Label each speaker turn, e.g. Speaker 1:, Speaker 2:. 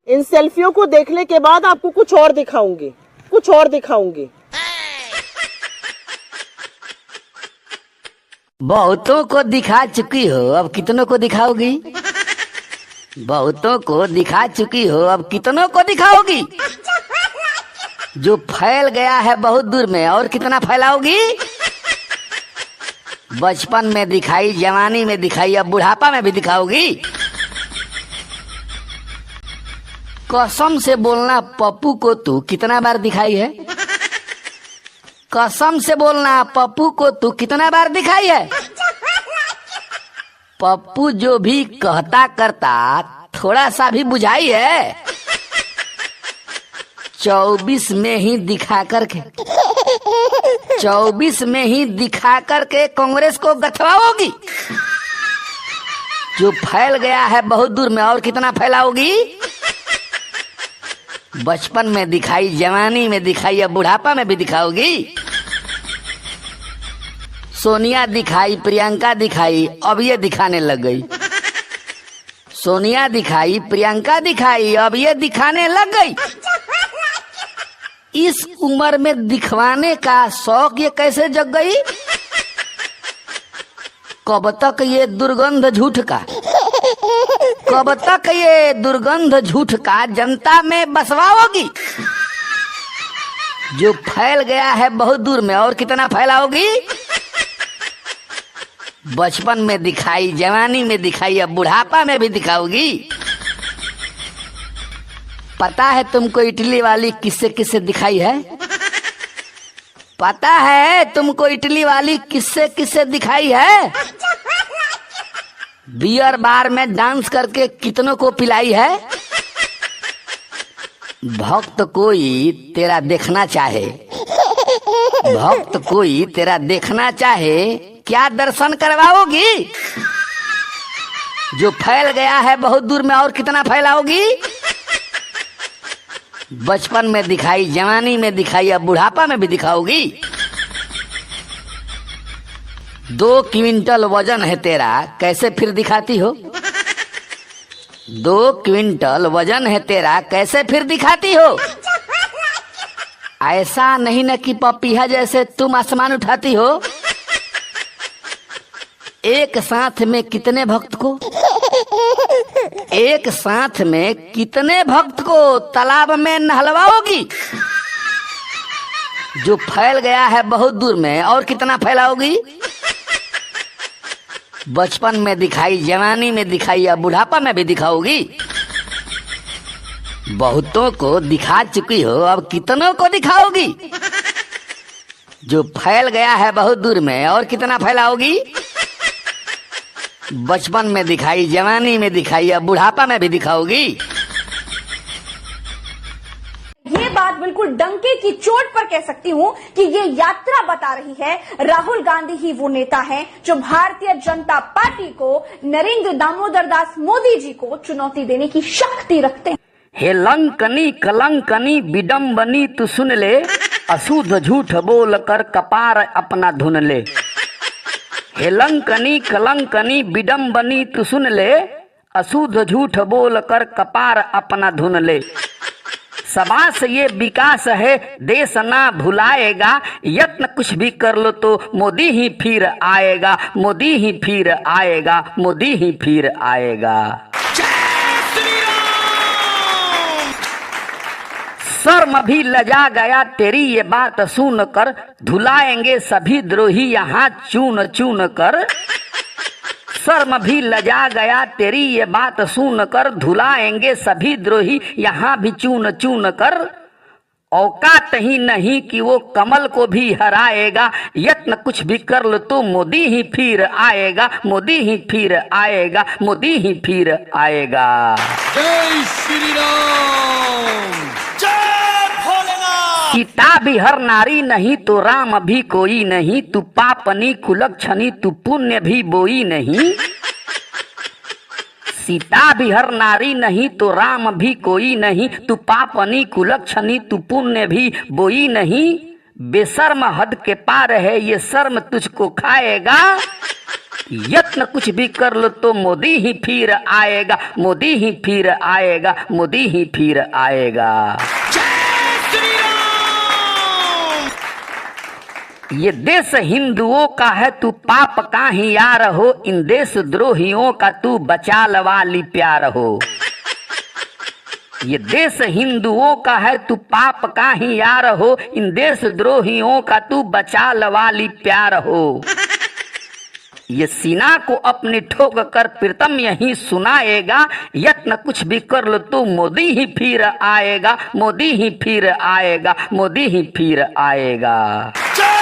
Speaker 1: इन सेल्फियों को देखने के बाद आपको कुछ और दिखाऊंगी, कुछ और दिखाऊंगी।
Speaker 2: बहुतों को दिखा चुकी हो, अब कितनों को दिखाओगी? बहुतों को दिखा चुकी हो, अब कितनों को दिखाओगी? जो फैल गया है बहुत दूर में, और कितना फैलाओगी? बचपन में दिखाई, जवानी में दिखाई, अब बुढ़ापा में भी दिखाओगी? कसम से बोलना, पप्पू को तू कितना बार दिखाई है? कसम से बोलना, पप्पू को तू कितना बार दिखाई है? पप्पू जो भी कहता करता थोड़ा सा भी बुझाई है? 24 में ही दिखा करके 24 में ही दिखा करके कांग्रेस को गथवाओगी? जो फैल गया है बहुत दूर में, और कितना फैलाओगी? बचपन में दिखाई, जवानी में दिखाई, अब बुढ़ापा में भी दिखाओगी? सोनिया दिखाई, प्रियंका दिखाई, अब ये दिखाने लग गई। सोनिया दिखाई, प्रियंका दिखाई, अब ये दिखाने लग गई। इस उम्र में दिखवाने का शौक ये कैसे जग गई? कब तक ये दुर्गंध झूठ का, कब तक ये दुर्गंध झूठ का जनता में बसवाओगी? जो फैल गया है बहुत दूर में, और कितना फैलाओगी? बचपन में दिखाई, जवानी में दिखाई, अब बुढ़ापा में भी दिखाओगी? पता है तुमको इटली वाली किससे किससे दिखाई है? पता है तुमको इटली वाली किससे किससे दिखाई है? बियर बार में डांस करके कितनों को पिलाई है? भक्त कोई तेरा देखना चाहे, भक्त कोई तेरा देखना चाहे, क्या दर्शन करवाओगी? जो फैल गया है बहुत दूर में, और कितना फैलाओगी? बचपन में दिखाई, जवानी में दिखाई, अब बुढ़ापा में भी दिखाओगी? 2 क्विंटल वजन है तेरा, कैसे फिर दिखाती हो? 2 क्विंटल वजन है तेरा, कैसे फिर दिखाती हो? ऐसा नहीं न कि पपीहा जैसे तुम आसमान उठाती हो। एक साथ में कितने भक्त को, एक साथ में कितने भक्त को तालाब में नहलवाओगी? जो फैल गया है बहुत दूर में, और कितना फैलाओगी? बचपन में दिखाई, जवानी में दिखाई, या बुढ़ापा में भी दिखाओगी? बहुतों को दिखा चुकी हो, अब कितनों को दिखाओगी? जो फैल गया है बहुत दूर में, और कितना फैलाओगी? बचपन में दिखाई, जवानी में दिखाई, या बुढ़ापा में भी दिखाओगी?
Speaker 3: ये बात बिल्कुल डंके की चोट पर कह सकती हूँ कि ये यात्रा बता रही है राहुल गांधी ही वो नेता हैं जो भारतीय जनता पार्टी को, नरेंद्र दामोदर दास मोदी जी को चुनौती देने की शक्ति रखते हैं।
Speaker 2: हे लंकनी कलंकनी विडम्बनी तू सुन ले, अशुद्ध झूठ बोल कर कपार अपना धुन ले। हे लंकनी कलंकनी विडम्बनी तू सुन ले, अशुद्ध झूठ बोल कर कपार अपना धुन ले। सबास ये विकास है, देश ना भुलाएगा, यत्न कुछ भी कर लो तो मोदी ही फिर आएगा, मोदी ही फिर आएगा, मोदी ही फिर आएगा। शर्म भी लजा गया तेरी ये बात सुन कर, धुलाएंगे सभी द्रोही यहाँ चून चून कर। शर्म भी लजा गया तेरी ये बात सुन कर, धुलाएंगे सभी द्रोही यहाँ भी चून चून कर। औकात ही नहीं कि वो कमल को भी हराएगा, यत्न कुछ भी कर लो तो मोदी ही फिर आएगा, मोदी ही फिर आएगा, मोदी ही फिर आएगा।
Speaker 4: जय श्री राम, जय भोलेनाथ।
Speaker 2: सीता भी हर नारी नहीं तो राम भी कोई नहीं, तू पापनी कुलक्षणी तू पुण्य भी बोई नहीं। सीता भी हर नारी नहीं तो राम भी कोई नहीं, तू पापनी कुलक्षणी तू पुण्य भी बोई नहीं। बेशर्म हद के पार है ये शर्म तुझको खाएगा, यत्न कुछ भी कर लो तो मोदी ही फिर आएगा, मोदी ही फिर आएगा, मोदी ही फिर आएगा।
Speaker 4: जय श्री राम।
Speaker 2: ये देश हिंदुओं का है, तू पाप का ही यार हो, इन देश द्रोहियों का तू बचाल वाली प्यार हो। ये देश हिंदुओं का है, तू पाप का ही यार हो, इन देश द्रोहियों का तू बचाल वाली प्यार हो। ये सीना को अपनी ठोक कर प्रीतम यही सुनाएगा, यत्न कुछ भी कर लो तो मोदी ही फिर आएगा, मोदी ही फिर आएगा, मोदी ही फिर आएगा।
Speaker 4: जय